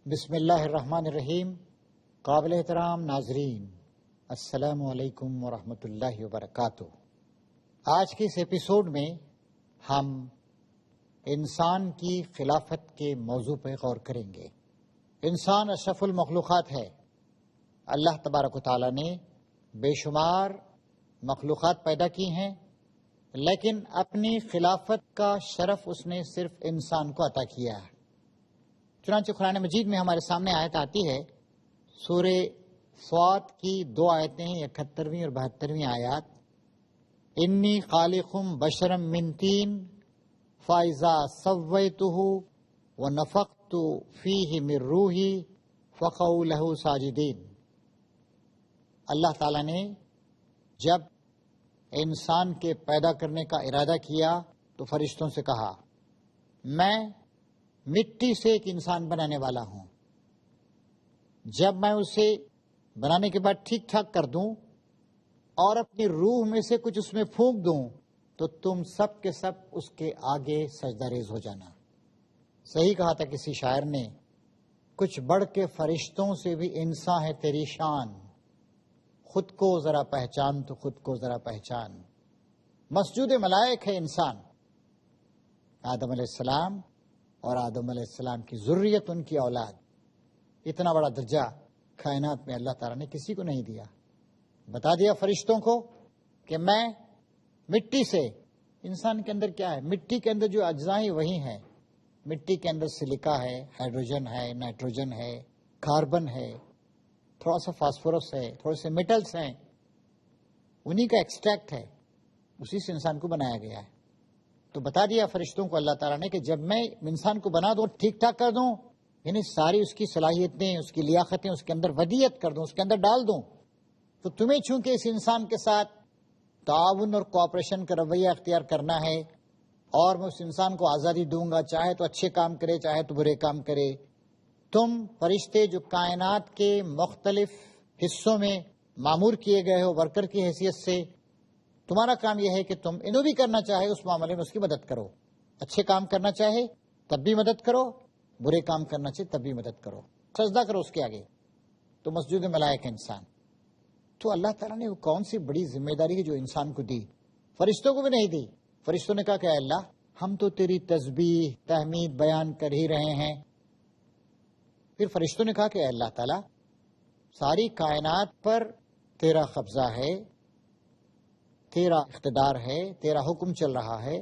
بسم اللہ الرحمن الرحیم۔ قابل احترام ناظرین، السلام علیکم ورحمۃ اللہ وبرکاتہ۔ آج کے اس ایپیسوڈ میں ہم انسان کی خلافت کے موضوع پر غور کریں گے۔ انسان اشرف المخلوقات ہے۔ اللہ تبارک و تعالیٰ نے بے شمار مخلوقات پیدا کی ہیں، لیکن اپنی خلافت کا شرف اس نے صرف انسان کو عطا کیا ہے۔ چنانچہ قرآن مجید میں ہمارے سامنے آیت آتی ہے، سورہ صاد کی 2 آیتیں ہیں، 71ویں اور 72ویں آیات۔ انی خالقم بشرم من طین فاذا سویتہ ونفخت فیہ من روحی فقعوا لہ ساجدین۔ اللہ تعالیٰ نے جب انسان کے پیدا کرنے کا ارادہ کیا تو فرشتوں سے کہا، میں مٹی سے ایک انسان بنانے والا ہوں، جب میں اسے بنانے کے بعد ٹھیک ٹھاک کر دوں اور اپنی روح میں سے کچھ اس میں پھونک دوں تو تم سب کے سب اس کے آگے سجدہ ریز ہو جانا۔ صحیح کہا تھا کسی شاعر نے، کچھ بڑھ کے فرشتوں سے بھی انسان ہے تیری شان، خود کو ذرا پہچان تو خود کو ذرا پہچان۔ مسجود ملائک ہے انسان۔ آدم علیہ السلام اور آدم علیہ السلام کی ذریت، ان کی اولاد، اتنا بڑا درجہ کائنات میں اللہ تعالیٰ نے کسی کو نہیں دیا۔ بتا دیا فرشتوں کو کہ میں مٹی سے، انسان کے اندر کیا ہے؟ مٹی کے اندر جو اجزاء ہیں وہی ہیں۔ مٹی کے اندر سلیکا ہے، ہائیڈروجن ہے، نائٹروجن ہے، کاربن ہے، تھوڑا سا فاسفورس ہے، تھوڑے سے میٹلز ہیں، انہی کا ایکسٹریکٹ ہے، اسی سے انسان کو بنایا گیا ہے۔ تو بتا دیا فرشتوں کو اللہ تعالیٰ نے کہ جب میں انسان کو بنا دوں، ٹھیک ٹھاک کر دوں، یعنی ساری اس کی صلاحیتیں، اس کی لیاقتیں اس کے اندر ودیت کر دوں، اس کے اندر ڈال دوں، تو تمہیں چونکہ اس انسان کے ساتھ تعاون اور کوآپریشن کا رویہ اختیار کرنا ہے، اور میں اس انسان کو آزادی دوں گا، چاہے تو اچھے کام کرے چاہے تو برے کام کرے۔ تم فرشتے جو کائنات کے مختلف حصوں میں مامور کیے گئے ہو ورکر کی حیثیت سے، تمہارا کام یہ ہے کہ تم انہوں بھی کرنا چاہے اس معاملے میں اس کی مدد کرو، اچھے کام کرنا چاہے تب بھی مدد کرو، برے کام کرنا چاہے تب بھی مدد کرو، سجدہ کرو اس کے آگے۔ تو مسجود ملائک انسان، تو اللہ تعالیٰ نے وہ کون سی بڑی ذمہ داری ہے جو انسان کو دی، فرشتوں کو بھی نہیں دی۔ فرشتوں نے کہا کہ اے اللہ، ہم تو تیری تسبیح تحمید بیان کر ہی رہے ہیں۔ پھر فرشتوں نے کہا کہ اے اللہ تعالیٰ، ساری کائنات پر تیرا قبضہ ہے، تیرا اقتدار ہے، تیرا حکم چل رہا ہے،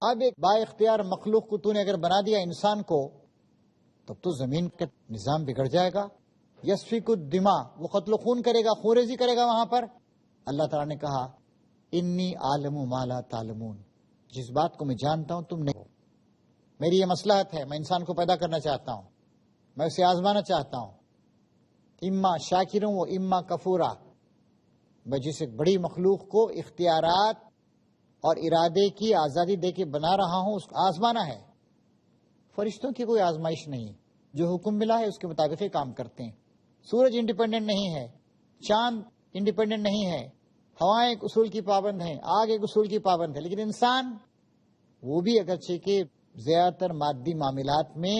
اب ایک با اختیار مخلوق کو تو نے اگر بنا دیا انسان کو، تب تو زمین کا نظام بگڑ جائے گا۔ یسفک الدماء، وہ قتل و خون کرے گا، خون ریزی کرے گا وہاں پر۔ اللہ تعالیٰ نے کہا، انی عالم ما لا تعلمون، جس بات کو میں جانتا ہوں تم نہیں۔ میری یہ مصلحت ہے، میں انسان کو پیدا کرنا چاہتا ہوں، میں اسے آزمانا چاہتا ہوں، اما شاکروں و اما کفورا، میں جس ایک بڑی مخلوق کو اختیارات اور ارادے کی آزادی دے کے بنا رہا ہوں، اس کو آزمانا ہے۔ فرشتوں کی کوئی آزمائش نہیں، جو حکم ملا ہے اس کے مطابق ہی کام کرتے ہیں۔ سورج انڈیپینڈنٹ نہیں ہے، چاند انڈیپینڈنٹ نہیں ہے، ہوائیں ایک اصول کی پابند ہیں، آگ ایک اصول کی پابند ہے، لیکن انسان وہ بھی اگرچہ کہ زیادہ تر مادی معاملات میں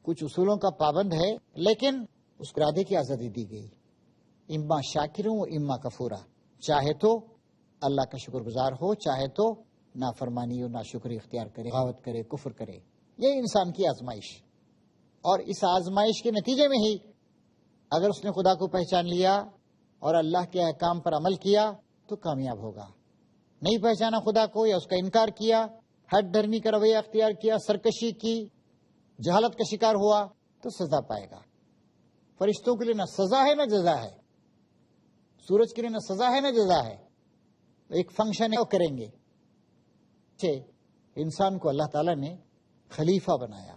کچھ اصولوں کا پابند ہے، لیکن اس ارادے کی آزادی دی گئی، اما شاکروں و اما کفورا، چاہے تو اللہ کا شکر گزار ہو، چاہے تو نافرمانی اور ناشکری اختیار کرے، بغاوت کرے، کفر کرے۔ یہ انسان کی آزمائش، اور اس آزمائش کے نتیجے میں ہی اگر اس نے خدا کو پہچان لیا اور اللہ کے احکام پر عمل کیا تو کامیاب ہوگا۔ نہیں پہچانا خدا کو یا اس کا انکار کیا، ہٹ دھرمی کا رویہ اختیار کیا، سرکشی کی، جہالت کا شکار ہوا تو سزا پائے گا۔ فرشتوں کے لیے نہ سزا ہے نہ جزا ہے، سورج کے لیے نہ سزا ہے نہ جزا ہے، ایک فنکشن ہے وہ کریں گے۔ انسان کو اللہ تعالیٰ نے خلیفہ بنایا،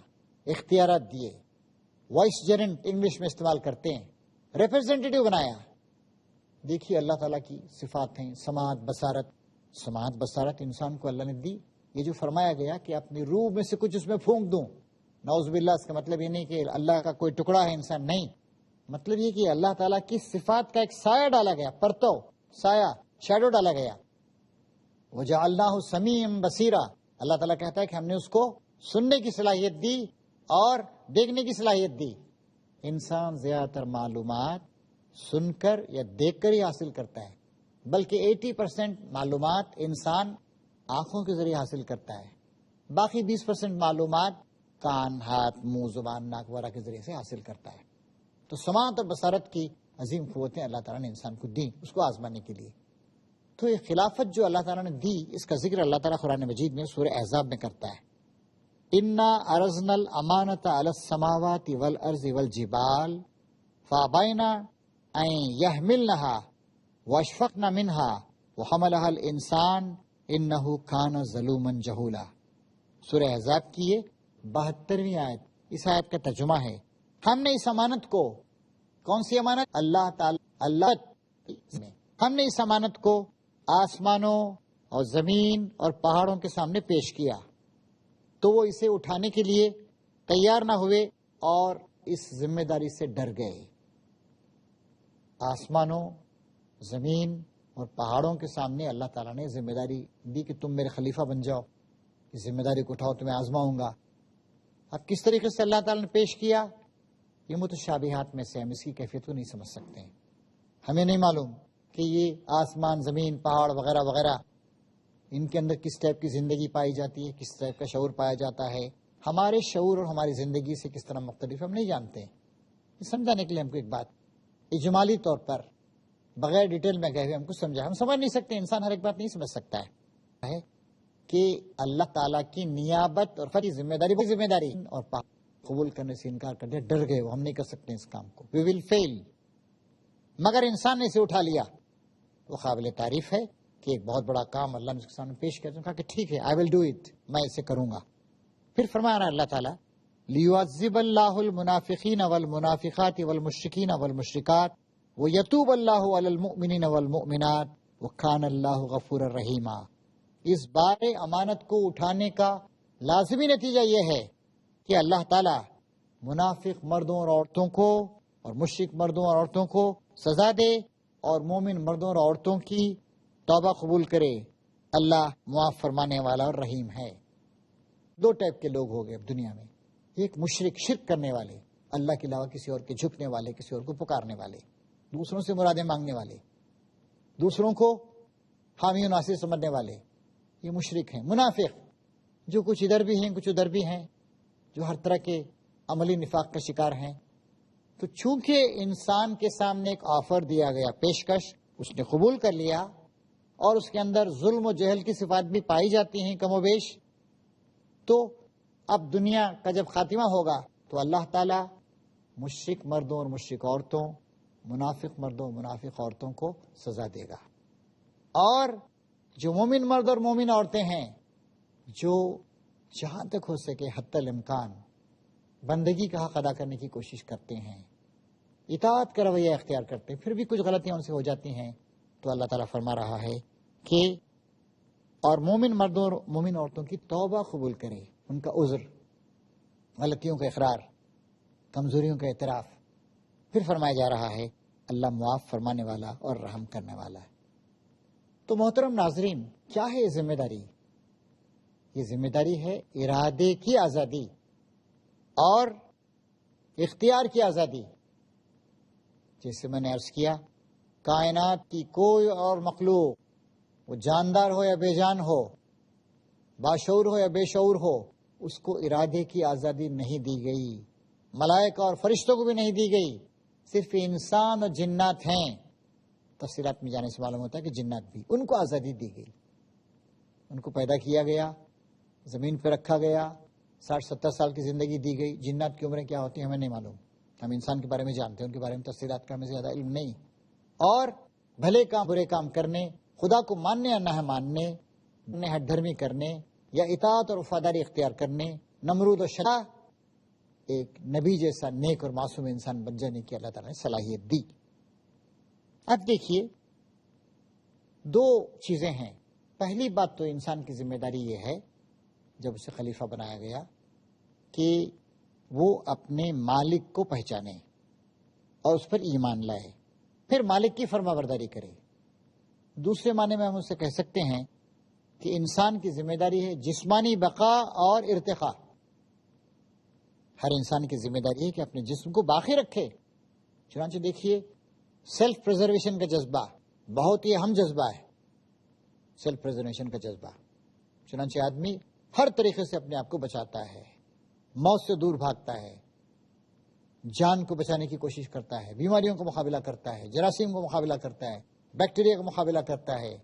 اختیارات دیے، وائس جرنٹ انگلش میں استعمال کرتے ہیں، ریپرزینٹیٹیو بنایا۔ دیکھیے اللہ تعالیٰ کی صفات ہیں، سماعت، بصارت۔ سماعت بصارت انسان کو اللہ نے دی۔ یہ جو فرمایا گیا کہ اپنی روح میں سے کچھ اس میں پھونک دوں، نعوذ باللہ، اس کا مطلب یہ نہیں کہ اللہ کا کوئی ٹکڑا ہے انسان، نہیں، مطلب یہ کہ اللہ تعالیٰ کی صفات کا ایک سایہ ڈالا گیا، پرتو، سایہ، شیڈو ڈالا گیا۔ وَجَعَلْنَاهُ سَمِيعًا بَصِيرًا، اللہ تعالیٰ کہتا ہے کہ ہم نے اس کو سننے کی صلاحیت دی اور دیکھنے کی صلاحیت دی۔ انسان زیادہ تر معلومات سن کر یا دیکھ کر ہی حاصل کرتا ہے، بلکہ 80% معلومات انسان آنکھوں کے ذریعے حاصل کرتا ہے، باقی 20% معلومات کان، ہاتھ، منہ، زبان، ناک وغیرہ کے ذریعے سے حاصل کرتا ہے۔ تو سماعت اور بصارت کی عظیم قوتیں اللہ تعالیٰ نے انسان کو دی اس کو آزمانے کے لیے۔ تو یہ خلافت جو اللہ تعالیٰ نے دی، اس کا ذکر اللہ تعالیٰ قرآن مجید میں سورہ احزاب میں کرتا ہے۔ انا ارزنا الامانۃ علی السماوات والارض والجبال فابینا ان یحملنها واشفقن منها وحملها الانسان انه کان ظلوما جہولا۔ سورہ احزاب کی یہ 72ویں آیت، اس آیت کا ترجمہ ہے ہم نے اس امانت کو، کون سی امانت؟ اللہ تعالی ہم نے اس امانت کو آسمانوں اور زمین اور پہاڑوں کے سامنے پیش کیا تو وہ اسے اٹھانے کے لیے تیار نہ ہوئے اور اس ذمہ داری سے ڈر گئے۔ آسمانوں، زمین اور پہاڑوں کے سامنے اللہ تعالیٰ نے ذمہ داری دی کہ تم میرے خلیفہ بن جاؤ، اس ذمہ داری کو اٹھاؤ، تمہیں آزماؤں گا۔ اب کس طریقے سے اللہ تعالیٰ نے پیش کیا، یہ متشابہات میں سے ہم اس کی کیفیت کو نہیں سمجھ سکتے ہیں۔ ہمیں نہیں معلوم کہ یہ آسمان، زمین، پہاڑ وغیرہ وغیرہ ان کے اندر کس ٹائپ کی زندگی پائی جاتی ہے، کس ٹائپ کا شعور پایا جاتا ہے، ہمارے شعور اور ہماری زندگی سے کس طرح مختلف ہم نہیں جانتے۔ یہ سمجھانے کے لیے ہم کو ایک بات اجمالی طور پر بغیر ڈیٹیل میں گئے ہوئے ہم کو سمجھا، ہم سمجھ نہیں سکتے، انسان ہر ایک بات نہیں سمجھ سکتا ہے کہ اللہ تعالیٰ کی نیابت اور فری ذمہ داری اور قبول کرنے سے انکار کر دیا، ڈر گئے وہ، ہم نہیں کر سکتے اس کام کو، وی ول فیل۔ مگر انسان نے اسے اٹھا لیا، وہ قابل تعریف ہے کہ ایک بہت بڑا کام اللہ نے اس کے سامنے پیش کیا، کہا کہ ٹھیک ہے، آئی ول ڈو اٹ، میں اسے کروں گا۔ پھر فرمایا رہا اللہ تعالیٰ لیعذب اللہ المنافقین والمنافقات والمشرکین والمشرکات ویتوب اللہ علی المؤمنین والمؤمنات وکان اللہ غفورا رحیما۔ اس بار امانت کو اٹھانے کا لازمی نتیجہ یہ ہے کہ اللہ تعالیٰ منافق مردوں اور عورتوں کو اور مشرک مردوں اور عورتوں کو سزا دے اور مومن مردوں اور عورتوں کی توبہ قبول کرے۔ اللہ معاف فرمانے والا اور رحیم ہے۔ دو ٹائپ کے لوگ ہو گئے اب دنیا میں، ایک مشرک، شرک کرنے والے، اللہ کے علاوہ کسی اور کے جھکنے والے، کسی اور کو پکارنے والے، دوسروں سے مرادیں مانگنے والے، دوسروں کو حامی و ناصر سمجھنے والے، یہ مشرک ہیں۔ منافق جو کچھ ادھر بھی ہیں کچھ ادھر بھی ہیں، جو ہر طرح کے عملی نفاق کا شکار ہیں۔ تو چونکہ انسان کے سامنے ایک آفر دیا گیا، پیشکش، اس نے قبول کر لیا اور اس کے اندر ظلم و جہل کی صفات بھی پائی جاتی ہیں کم و بیش، تو اب دنیا کا جب خاتمہ ہوگا تو اللہ تعالیٰ مشرک مردوں اور مشرک عورتوں، منافق مردوں اور منافق عورتوں کو سزا دے گا، اور جو مومن مرد اور مومن عورتیں ہیں جو جہاں تک ہو سکے حتی الامکان بندگی کا حق ادا کرنے کی کوشش کرتے ہیں، اطاعت کا رویہ اختیار کرتے ہیں، پھر بھی کچھ غلطیاں ان سے ہو جاتی ہیں، تو اللہ تعالیٰ فرما رہا ہے کہ اور مومن مردوں اور مومن عورتوں کی توبہ قبول کرے، ان کا عذر، غلطیوں کا اقرار، کمزوریوں کا اعتراف۔ پھر فرمایا جا رہا ہے اللہ معاف فرمانے والا اور رحم کرنے والا ہے۔ تو محترم ناظرین، کیا ہے یہ ذمہ داری؟ یہ ذمہ داری ہے ارادے کی آزادی اور اختیار کی آزادی۔ جیسے میں نے عرض کیا، کائنات کی کوئی اور مخلوق، وہ جاندار ہو یا بے جان ہو، باشعور ہو یا بے شعور ہو، اس کو ارادے کی آزادی نہیں دی گئی، ملائکہ اور فرشتوں کو بھی نہیں دی گئی، صرف انسان اور جنات ہیں۔ تفصیلات میں جانے سے معلوم ہوتا ہے کہ جنات بھی، ان کو آزادی دی گئی، ان کو پیدا کیا گیا، زمین پہ رکھا گیا، 60-70 سال کی زندگی دی گئی۔ جنات کی عمریں کیا ہوتی ہیں ہمیں نہیں معلوم، ہم انسان کے بارے میں جانتے ہیں، ان کے بارے میں تفصیلات کا ہمیں زیادہ علم نہیں۔ اور بھلے کام برے کام کرنے، خدا کو ماننے یا نہ ماننے، ہٹ دھرمی کرنے یا اطاعت اور وفاداری اختیار کرنے، نمرود و شاہ ایک نبی جیسا نیک اور معصوم انسان بن جانے کی اللہ تعالیٰ نے صلاحیت دی۔ اب دیکھیے، دو چیزیں ہیں۔ پہلی بات تو انسان کی ذمہ داری یہ ہے جب اسے خلیفہ بنایا گیا کہ وہ اپنے مالک کو پہچانے اور اس پر ایمان لائے، پھر مالک کی فرما برداری کرے۔ دوسرے معنی میں ہم اسے کہہ سکتے ہیں کہ انسان کی ذمہ داری ہے جسمانی بقا اور ارتقاء، ہر انسان کی ذمہ داری ہے کہ اپنے جسم کو باقی رکھے. چنانچہ دیکھیے سیلف پریزرویشن کا جذبہ بہت ہی اہم جذبہ ہے. سیلف پریزرویشن کا جذبہ. چنانچہ آدمی ہر طریقے سے اپنے آپ کو بچاتا ہے، موت سے دور بھاگتا ہے، جان کو بچانے کی کوشش کرتا ہے، بیماریوں کا مقابلہ کرتا ہے، جراثیم کا مقابلہ کرتا ہے، بیکٹیریا کا مقابلہ کرتا ہے.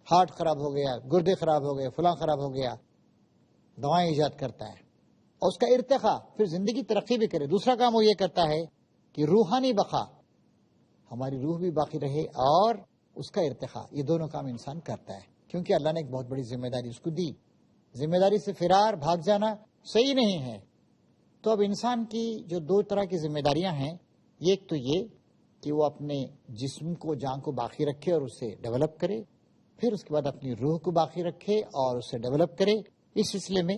ہارٹ خراب ہو گیا، گردے خراب ہو گئے، فلاں خراب ہو گیا، دوائیں ایجاد کرتا ہے. اور اس کا ارتقاء، پھر زندگی ترقی بھی کرے. دوسرا کام وہ یہ کرتا ہے کہ روحانی بقا، ہماری روح بھی باقی رہے اور اس کا ارتقاء، یہ دونوں کام انسان کرتا ہے. کیونکہ اللہ نے ایک بہت بڑی ذمہ داری اس کو دی. ذمہ داری سے فرار، بھاگ جانا صحیح نہیں ہے. تو اب انسان کی جو دو طرح کی ذمہ داریاں ہیں، ایک تو یہ کہ وہ اپنے جسم کو، جان کو باقی رکھے اور اسے ڈیولپ کرے، پھر اس کے بعد اپنی روح کو باقی رکھے اور اسے ڈیولپ کرے. اس سلسلے میں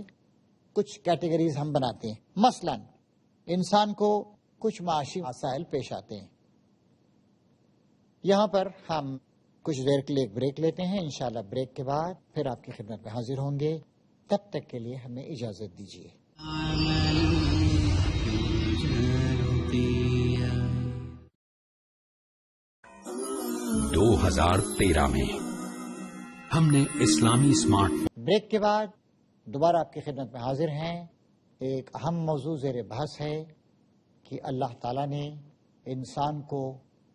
کچھ کیٹیگریز ہم بناتے ہیں. مثلا انسان کو کچھ معاشی مسائل پیش آتے ہیں. یہاں پر ہم کچھ دیر کے لیے ایک بریک لیتے ہیں. انشاءاللہ بریک کے بعد پھر آپ کی خدمت میں حاضر ہوں گے. تب تک کے لیے ہمیں اجازت دیجیے. 2013 میں ہم نے اسلامی اسمارٹ بریک کے بعد دوبارہ آپ کی خدمت میں حاضر ہیں. ایک اہم موضوع زیر بحث ہے کہ اللہ تعالیٰ نے انسان کو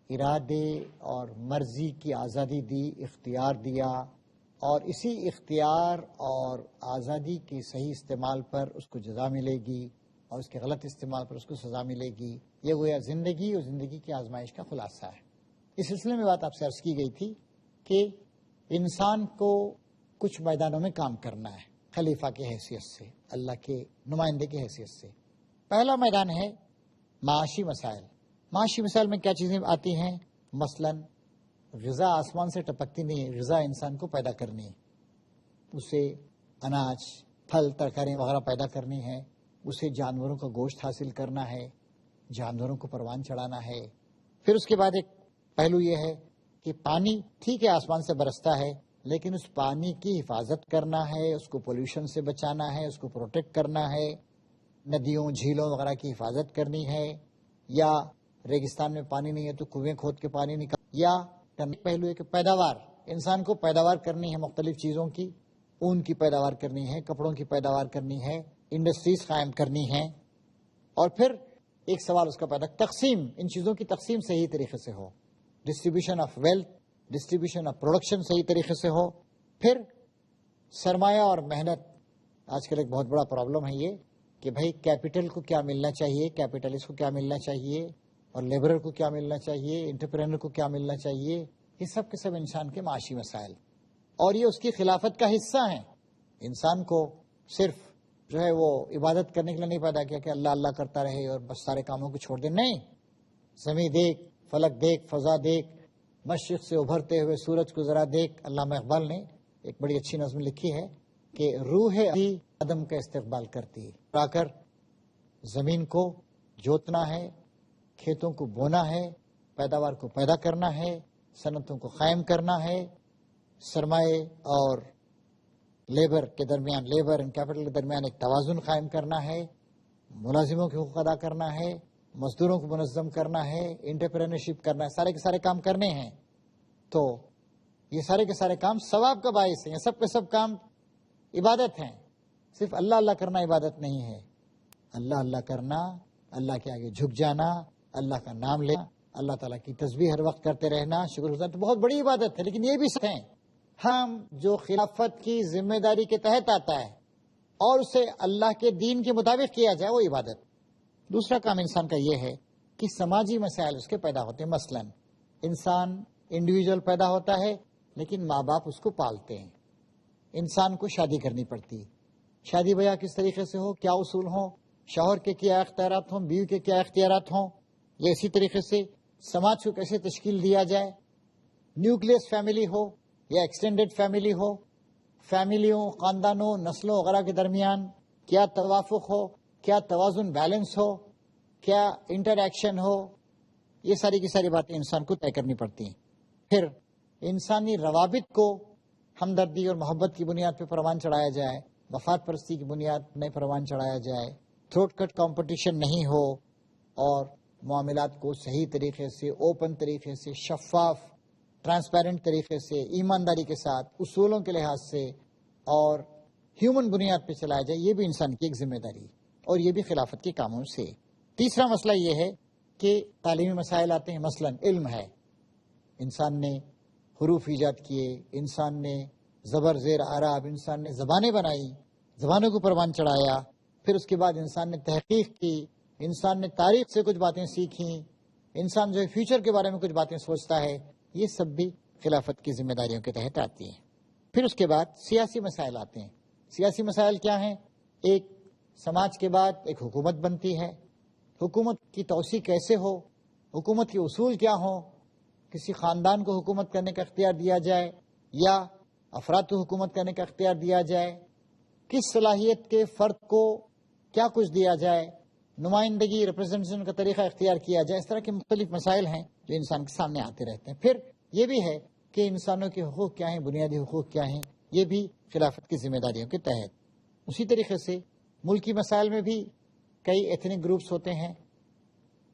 ارادے اور مرضی کی آزادی دی، اختیار دیا، اور اسی اختیار اور آزادی کے صحیح استعمال پر اس کو جزا ملے گی اور اس کے غلط استعمال پر اس کو سزا ملے گی. یہ گویا زندگی اور زندگی کی آزمائش کا خلاصہ ہے. اس سلسلے میں بات آپ سے عرض کی گئی تھی کہ انسان کو کچھ میدانوں میں کام کرنا ہے خلیفہ کی حیثیت سے، اللہ کے نمائندے کی حیثیت سے. پہلا میدان ہے معاشی مسائل. معاشی مسائل میں کیا چیزیں آتی ہیں؟ مثلا غذا آسمان سے ٹپکتی نہیں ہے، غذا انسان کو پیدا کرنی ہے. اسے اناج، پھل، ترکاریاں وغیرہ پیدا کرنی ہے. اسے جانوروں کا گوشت حاصل کرنا ہے، جانوروں کو پروان چڑھانا ہے. پھر اس کے بعد ایک پہلو یہ ہے کہ پانی ٹھیک ہے آسمان سے برستا ہے، لیکن اس پانی کی حفاظت کرنا ہے، اس کو پولوشن سے بچانا ہے، اس کو پروٹیکٹ کرنا ہے. ندیوں، جھیلوں وغیرہ کی حفاظت کرنی ہے، یا ریگستان میں پانی نہیں ہے تو کنویں کھود کے پانی نکال. یا پہلو ہے کہ پیداوار، انسان کو پیداوار کرنی ہے مختلف چیزوں کی. اون کی پیداوار کرنی ہے، کپڑوں کی پیداوار کرنی ہے، انڈسٹریز قائم کرنی ہے. اور پھر ایک سوال اس کا پیدا، تقسیم، ان چیزوں کی تقسیم صحیح طریقے سے ہو، distribution of wealth, distribution of production صحیح طریقے سے ہو. پھر سرمایہ اور محنت. آج کل ایک بہت بڑا پرابلم ہے یہ کہ بھائی کیپٹل کو کیا ملنا چاہیے، کیپٹلسٹ کو کیا ملنا چاہیے، اور لیبرر کو کیا ملنا چاہیے، انٹرپرینر کو کیا ملنا چاہیے. یہ سب کے سب انسان کے معاشی مسائل، اور یہ اس کی خلافت کا حصہ ہیں. انسان کو صرف جو ہے وہ عبادت کرنے کے لیے نہیں پیدا کیا کہ اللہ اللہ کرتا رہے اور بس سارے کاموں کو چھوڑ دے. نہیں، زمین دیکھ، فلک دیکھ، فضا دیکھ، مشرق سے ابھرتے ہوئے سورج کو ذرا دیکھ. علامہ اقبال نے ایک بڑی اچھی نظم لکھی ہے کہ روح آدم کا استقبال کرتی ہے. آ کر زمین کو جوتنا ہے، کھیتوں کو بونا ہے، پیداوار کو پیدا کرنا ہے، صنعتوں کو قائم کرنا ہے، سرمایہ اور لیبر کے درمیان، لیبر اینڈ کیپٹل کے درمیان ایک توازن قائم کرنا ہے، ملازموں کے حقوق ادا کرنا ہے، مزدوروں کو منظم کرنا ہے، انٹرپرینرشپ کرنا ہے. سارے کے سارے کام کرنے ہیں. تو یہ سارے کے سارے کام ثواب کا باعث ہیں. یہ سب کے سب کام عبادت ہیں. صرف اللہ اللہ کرنا عبادت نہیں ہے. اللہ اللہ کرنا، اللہ کے آگے جھک جانا، اللہ کا نام لینا، اللہ تعالیٰ کی تسبیح ہر وقت کرتے رہنا، شکر گزار، تو بہت بڑی عبادت ہے. لیکن یہ بھی ہیں ہم جو خلافت کی ذمہ داری کے تحت آتا ہے اور اسے اللہ کے دین کے مطابق کیا جائے، وہ عبادت. دوسرا کام انسان کا یہ ہے کہ سماجی مسائل اس کے پیدا ہوتے ہیں. مثلا انسان انڈیویجول پیدا ہوتا ہے لیکن ماں باپ اس کو پالتے ہیں. انسان کو شادی کرنی پڑتی. شادی بیاہ کس طریقے سے ہو، کیا اصول ہوں، شوہر کے کیا اختیارات ہوں، بیوی کے کیا اختیارات ہوں، یا اسی طریقے سے سماج کو کیسے تشکیل دیا جائے. نیوکلیس فیملی ہو یا ایکسٹینڈیڈ فیملی ہو، فیملیوں، خاندانوں، نسلوں وغیرہ کے درمیان کیا توافق ہو، کیا توازن، بیلنس ہو، کیا انٹر ایکشن ہو. یہ ساری کی ساری باتیں انسان کو طے کرنی پڑتی ہیں. پھر انسانی روابط کو ہمدردی اور محبت کی بنیاد پہ پروان چڑھایا جائے، مفاد پرستی کی بنیاد میں پروان چڑھایا جائے، تھروٹ کٹ کمپٹیشن نہیں ہو اور معاملات کو صحیح طریقے سے، اوپن طریقے سے، شفاف ٹرانسپیرنٹ طریقے سے، ایمانداری کے ساتھ، اصولوں کے لحاظ سے اور ہیومن بنیاد پہ چلایا جائے، یہ بھی انسان کی ایک ذمہ داری اور یہ بھی خلافت کے کاموں سے۔ تیسرا مسئلہ یہ ہے کہ تعلیمی مسائل آتے ہیں، مثلا علم ہے، انسان نے حروف ایجاد کیے، انسان نے زبر زیر اعراب، انسان نے زبانیں بنائی، زبانوں کو پروان چڑھایا، پھر اس کے بعد انسان نے تحقیق کی، انسان نے تاریخ سے کچھ باتیں سیکھیں، انسان جو ہے فیوچر کے بارے میں کچھ باتیں سوچتا ہے، یہ سب بھی خلافت کی ذمہ داریوں کے تحت آتی ہیں۔ پھر اس کے بعد سیاسی مسائل آتے ہیں۔ سیاسی مسائل کیا ہیں؟ ایک سماج کے بعد ایک حکومت بنتی ہے، حکومت کی توسیع کیسے ہو، حکومت کے اصول کیا ہوں، کسی خاندان کو حکومت کرنے کا اختیار دیا جائے یا افراد کو حکومت کرنے کا اختیار دیا جائے، کس صلاحیت کے فرد کو کیا کچھ دیا جائے، نمائندگی ریپرزنٹیشن کا طریقہ اختیار کیا جائے، اس طرح کے مختلف مسائل ہیں جو انسان کے سامنے آتے رہتے ہیں۔ پھر یہ بھی ہے کہ انسانوں کے حقوق کیا ہیں، بنیادی حقوق کیا ہیں، یہ بھی خلافت کی ذمہ داریوں کے تحت۔ اسی طریقے سے ملکی مسائل میں بھی کئی ایتھنک گروپس ہوتے ہیں،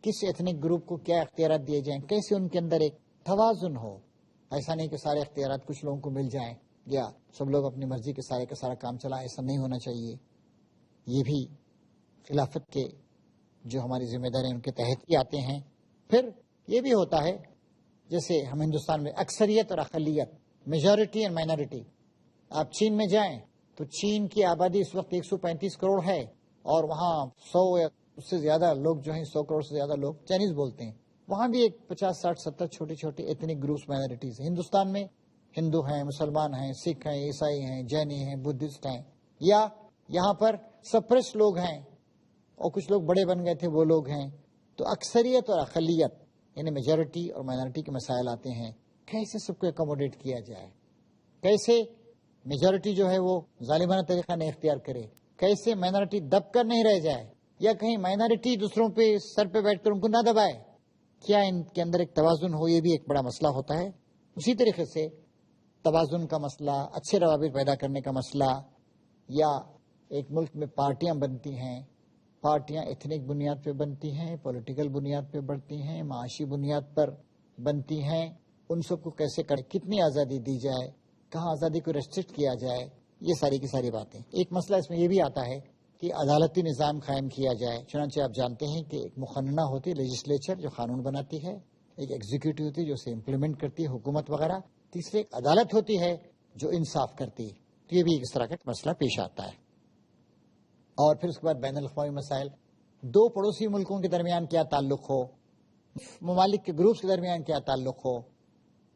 کس ایتھنک گروپ کو کیا اختیارات دیے جائیں، کیسے ان کے اندر ایک توازن ہو، ایسا نہیں کہ سارے اختیارات کچھ لوگوں کو مل جائیں یا سب لوگ اپنی مرضی کے سارے کا سارا کام چلائیں، ایسا نہیں ہونا چاہیے۔ یہ بھی خلافت کے جو ہماری ذمہ داری ان کے تحت ہی آتے ہیں۔ پھر یہ بھی ہوتا ہے جیسے ہم ہندوستان میں اکثریت اور اقلیت، میجورٹی اور مائنورٹی، آپ چین میں جائیں تو چین کی آبادی اس وقت 135 کروڑ ہے اور وہاں 100 یا اس سے زیادہ لوگ جو ہیں، 100 کروڑ سے زیادہ لوگ چائنیز بولتے ہیں۔ وہاں بھی ایک 50 60 70 چھوٹے چھوٹے ایتھنک گروپس مائنورٹیز ہیں۔ ہندوستان میں ہندو ہیں، مسلمان ہیں، سکھ ہیں، عیسائی ہیں، جینی ہیں، بدھسٹ ہیں، یا یہاں پر سپریس لوگ ہیں اور کچھ لوگ بڑے بن گئے تھے وہ لوگ ہیں۔ تو اکثریت اور اقلیت یعنی میجورٹی اور مائنورٹی کے مسائل آتے ہیں، کیسے سب کو اکوموڈیٹ کیا جائے، کیسے میجورٹی جو ہے وہ ظالمانہ طریقہ نہیں اختیار کرے، کیسے مائنورٹی دب کر نہیں رہ جائے یا کہیں مائنورٹی دوسروں پہ سر پہ بیٹھ کر ان کو نہ دبائے، کیا ان کے اندر ایک توازن ہو، یہ بھی ایک بڑا مسئلہ ہوتا ہے۔ اسی طریقے سے توازن کا مسئلہ، اچھے روابط پیدا کرنے کا مسئلہ، یا ایک ملک میں پارٹیاں بنتی ہیں، پارٹیاں ایتھنک بنیاد پہ بنتی ہیں، پولیٹیکل بنیاد پہ بنتی ہیں، معاشی بنیاد پر بنتی ہیں، ان سب کو کیسے کریں، کتنی آزادی دی جائے، کہاں آزادی کو ریسٹرکٹ کیا جائے، یہ ساری کی ساری باتیں۔ ایک مسئلہ اس میں یہ بھی آتا ہے کہ عدالتی نظام قائم کیا جائے، چنانچہ آپ جانتے ہیں کہ ایک مقننہ ہوتی ہے لیجسلیچر جو قانون بناتی ہے، ایک ایگزیکٹو ہوتی ہے جو اسے امپلیمنٹ کرتی ہے حکومت وغیرہ، تیسرے ایک عدالت ہوتی ہے جو انصاف کرتی ہے۔ تو یہ بھی اس طرح کا مسئلہ پیش آتا ہے۔ اور پھر اس کے بعد بین الاقوامی مسائل، دو پڑوسی ملکوں کے درمیان کیا تعلق ہو، ممالک کے گروپس کے درمیان کیا تعلق ہو،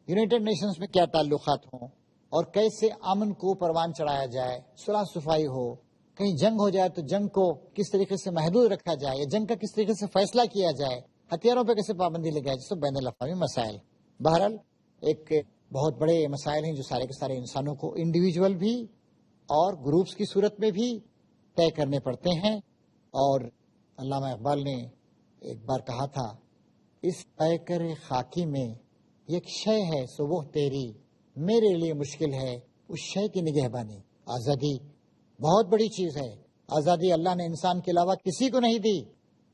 یونائٹڈ نیشنز میں کیا تعلقات ہوں، اور کیسے امن کو پروان چڑھایا جائے، صلح صفائی ہو، کہیں جنگ ہو جائے تو جنگ کو کس طریقے سے محدود رکھا جائے یا جنگ کا کس طریقے سے فیصلہ کیا جائے، ہتھیاروں پہ کیسے پابندی لگائی جائے، بین الاقوامی مسائل۔ بہرحال ایک بہت بڑے مسائل ہیں جو سارے کے سارے انسانوں کو انڈیویجول بھی اور گروپس کی صورت میں بھی طے کرنے پڑتے ہیں۔ اور علامہ اقبال نے ایک بار کہا تھا، اس طے کر خاکی میں ایک شے ہے سو وہ تیری، میرے لیے مشکل ہے اس شے کی نگہبانی۔ آزادی بہت بڑی چیز ہے، آزادی اللہ نے انسان کے علاوہ کسی کو نہیں دی،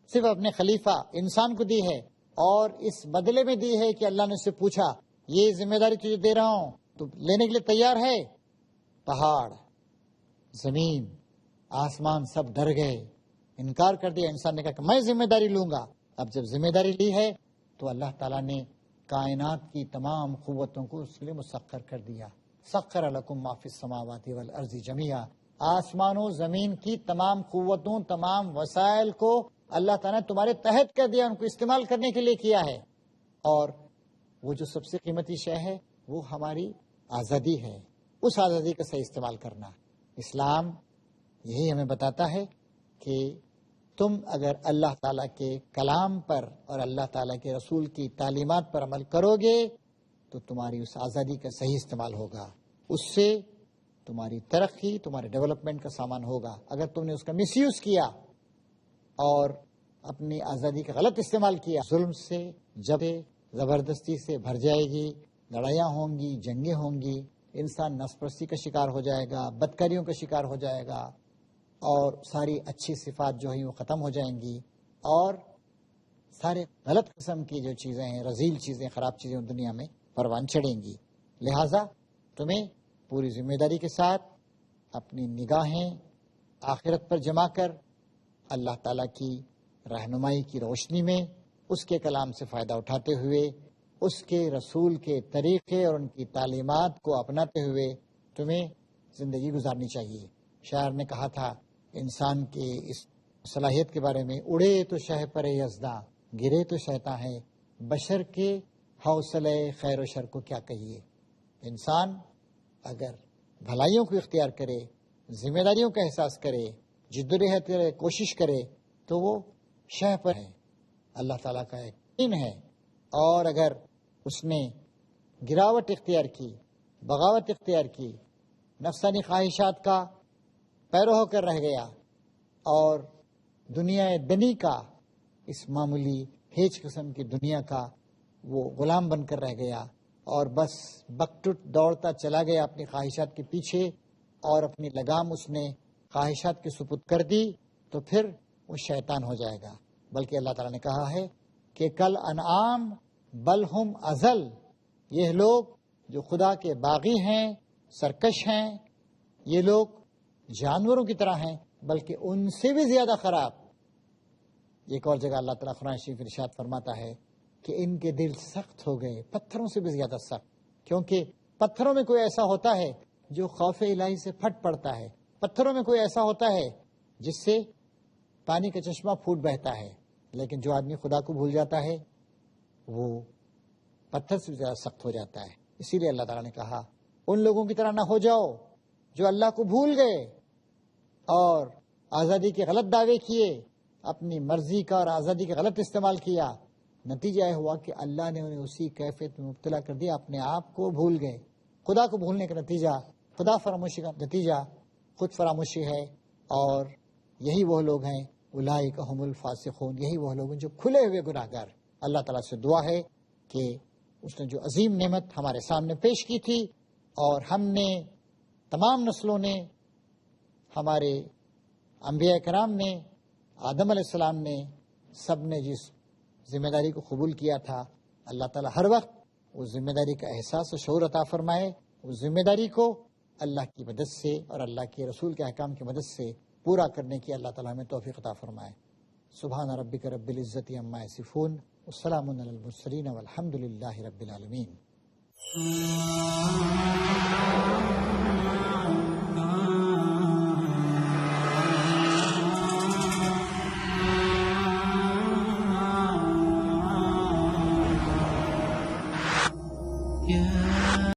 صرف اپنے خلیفہ انسان کو دی ہے، اور اس بدلے میں دی ہے کہ اللہ نے اس سے پوچھا یہ ذمہ داری تجھے دے رہا ہوں تو لینے کے لیے تیار ہے؟ پہاڑ، زمین، آسمان سب ڈر گئے، انکار کر دیا۔ انسان نے کہا کہ میں ذمہ داری لوں گا۔ اب جب ذمہ داری لی ہے تو اللہ تعالیٰ نے کائنات کی تمام قوتوں کو اس کے لیے مسخر کر دیا۔ سخر لکم ما فی السماوات والارض جمیعا، آسمانوں زمین کی تمام قوتوں، تمام وسائل کو اللہ تعالیٰ نے تمہارے تحت کر دیا، ان کو استعمال کرنے کے لیے کیا ہے۔ اور وہ جو سب سے قیمتی شے ہے وہ ہماری آزادی ہے، اس آزادی کا صحیح استعمال کرنا۔ اسلام یہی ہمیں بتاتا ہے کہ تم اگر اللہ تعالیٰ کے کلام پر اور اللہ تعالیٰ کے رسول کی تعلیمات پر عمل کرو گے تو تمہاری اس آزادی کا صحیح استعمال ہوگا، اس سے تمہاری ترقی، تمہارے ڈیولپمنٹ کا سامان ہوگا۔ اگر تم نے اس کا مس یوز کیا اور اپنی آزادی کا غلط استعمال کیا، ظلم سے، جبر، زبردستی سے بھر جائے گی، لڑائیاں ہوں گی، جنگیں ہوں گی، انسان نفس پرستی کا شکار ہو جائے گا، بدکاریوں کا شکار ہو جائے گا، اور ساری اچھی صفات جو ہیں وہ ختم ہو جائیں گی، اور سارے غلط قسم کی جو چیزیں ہیں، رذیل چیزیں، خراب چیزیں دنیا میں پروان چڑھیں گی۔ لہٰذا تمہیں پوری ذمہ داری کے ساتھ اپنی نگاہیں آخرت پر جما کر اللہ تعالیٰ کی رہنمائی کی روشنی میں اس کے کلام سے فائدہ اٹھاتے ہوئے، اس کے رسول کے طریقے اور ان کی تعلیمات کو اپناتے ہوئے تمہیں زندگی گزارنی چاہیے۔ شاعر نے کہا تھا انسان کے اس صلاحیت کے بارے میں، اڑے تو شہ پر یزداں، گرے تو شیطاں ہے، بشر کے حوصلے خیر و شر کو کیا کہیے۔ انسان اگر بھلائیوں کو اختیار کرے، ذمہ داریوں کا احساس کرے، جدوجہد کرے، کوشش کرے، تو وہ شہ پر ہے، اللہ تعالیٰ کا ایک دین ہے۔ اور اگر اس نے گراوٹ اختیار کی، بغاوت اختیار کی، نفسانی خواہشات کا پیرو ہو کر رہ گیا اور دنیا دنی کا، اس معمولی ہیچ قسم کی دنیا کا وہ غلام بن کر رہ گیا اور بس بکٹٹ دوڑتا چلا گیا اپنی خواہشات کے پیچھے، اور اپنی لگام اس نے خواہشات کے سپرد کر دی، تو پھر وہ شیطان ہو جائے گا۔ بلکہ اللہ تعالیٰ نے کہا ہے کہ کل انعام بل ہم ازل، یہ لوگ جو خدا کے باغی ہیں، سرکش ہیں، یہ لوگ جانوروں کی طرح ہیں، بلکہ ان سے بھی زیادہ خراب۔ ایک اور جگہ اللہ تعالیٰ قرآن شریف ارشاد فرماتا ہے کہ ان کے دل سخت ہو گئے، پتھروں سے بھی زیادہ سخت، کیونکہ پتھروں میں کوئی ایسا ہوتا ہے جو خوف الہی سے پھٹ پڑتا ہے، پتھروں میں کوئی ایسا ہوتا ہے جس سے پانی کا چشمہ پھوٹ بہتا ہے، لیکن جو آدمی خدا کو بھول جاتا ہے وہ پتھر سے زیادہ سخت ہو جاتا ہے۔ اسی لیے اللہ تعالیٰ نے کہا ان لوگوں کی طرح نہ ہو جاؤ جو اللہ کو بھول گئے اور آزادی کے غلط دعوے کیے، اپنی مرضی کا اور آزادی کا غلط استعمال کیا، نتیجہ یہ ہوا کہ اللہ نے انہیں اسی کیفیت میں مبتلا کر دیا، اپنے آپ کو بھول گئے۔ خدا کو بھولنے کا نتیجہ، خدا فراموشی کا نتیجہ خود فراموشی ہے، اور یہی وہ لوگ ہیں اولئک هم الفاسقون، یہی وہ لوگ ہیں جو کھلے ہوئے گناہ گار۔ اللہ تعالیٰ سے دعا ہے کہ اس نے جو عظیم نعمت ہمارے سامنے پیش کی تھی، اور ہم نے تمام نسلوں نے، ہمارے انبیاء کرام نے، آدم علیہ السلام نے، سب نے جس ذمہ داری کو قبول کیا تھا، اللہ تعالیٰ ہر وقت اس ذمہ داری کا احساس و شعور عطا فرمائے، اس ذمہ داری کو اللہ کی مدد سے اور اللہ کے رسول کے احکام کی مدد سے پورا کرنے کی اللہ تعالیٰ ہمیں توفیق عطا فرمائے۔ سبحان ربک رب العزت عما یصفون، والسلام علی المرسلین والحمد للہ رب العالمین۔